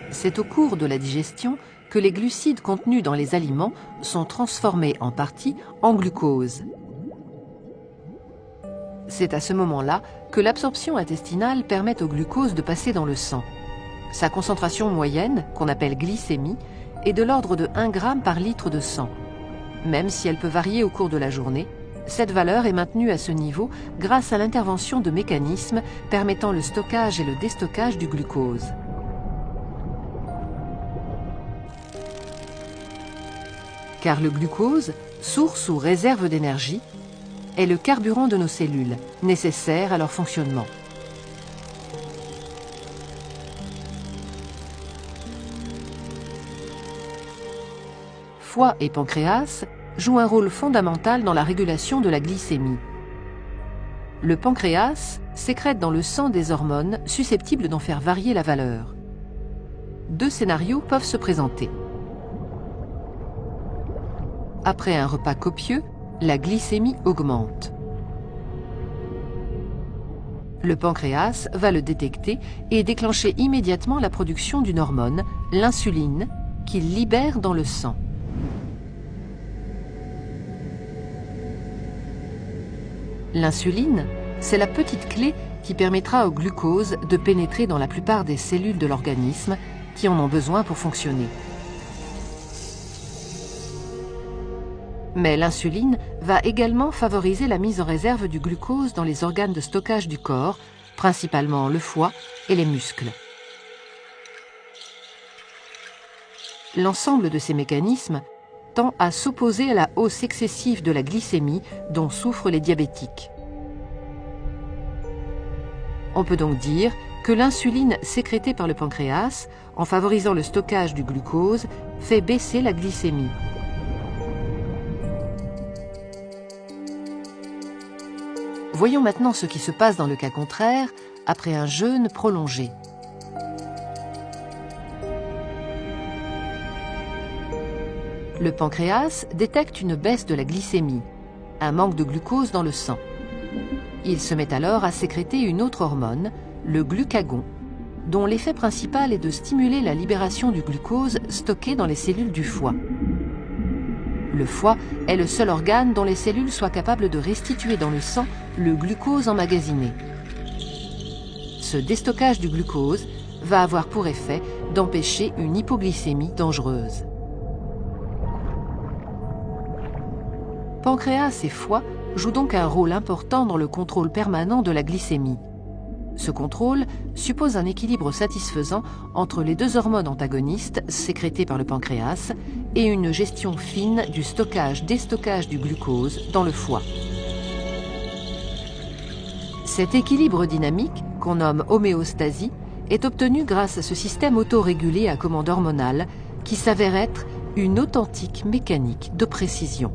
C'est au cours de la digestion que les glucides contenus dans les aliments sont transformés en partie en glucose. C'est à ce moment-là que l'absorption intestinale permet au glucose de passer dans le sang. Sa concentration moyenne, qu'on appelle glycémie, est de l'ordre de 1 g par litre de sang. Même si elle peut varier au cours de la journée, cette valeur est maintenue à ce niveau grâce à l'intervention de mécanismes permettant le stockage et le déstockage du glucose. Car le glucose, source ou réserve d'énergie, est le carburant de nos cellules, nécessaire à leur fonctionnement. Foie et pancréas jouent un rôle fondamental dans la régulation de la glycémie. Le pancréas sécrète dans le sang des hormones susceptibles d'en faire varier la valeur. 2 scénarios peuvent se présenter. Après un repas copieux, la glycémie augmente. Le pancréas va le détecter et déclencher immédiatement la production d'une hormone, l'insuline, qu'il libère dans le sang. L'insuline, c'est la petite clé qui permettra au glucose de pénétrer dans la plupart des cellules de l'organisme qui en ont besoin pour fonctionner. Mais l'insuline va également favoriser la mise en réserve du glucose dans les organes de stockage du corps, principalement le foie et les muscles. L'ensemble de ces mécanismes tend à s'opposer à la hausse excessive de la glycémie dont souffrent les diabétiques. On peut donc dire que l'insuline sécrétée par le pancréas, en favorisant le stockage du glucose, fait baisser la glycémie. Voyons maintenant ce qui se passe dans le cas contraire, après un jeûne prolongé. Le pancréas détecte une baisse de la glycémie, un manque de glucose dans le sang. Il se met alors à sécréter une autre hormone, le glucagon, dont l'effet principal est de stimuler la libération du glucose stocké dans les cellules du foie. Le foie est le seul organe dont les cellules soient capables de restituer dans le sang le glucose emmagasiné. Ce déstockage du glucose va avoir pour effet d'empêcher une hypoglycémie dangereuse. Pancréas et foie jouent donc un rôle important dans le contrôle permanent de la glycémie. Ce contrôle suppose un équilibre satisfaisant entre les 2 hormones antagonistes sécrétées par le pancréas et une gestion fine du stockage-déstockage du glucose dans le foie. Cet équilibre dynamique, qu'on nomme homéostasie, est obtenu grâce à ce système autorégulé à commande hormonale qui s'avère être une authentique mécanique de précision.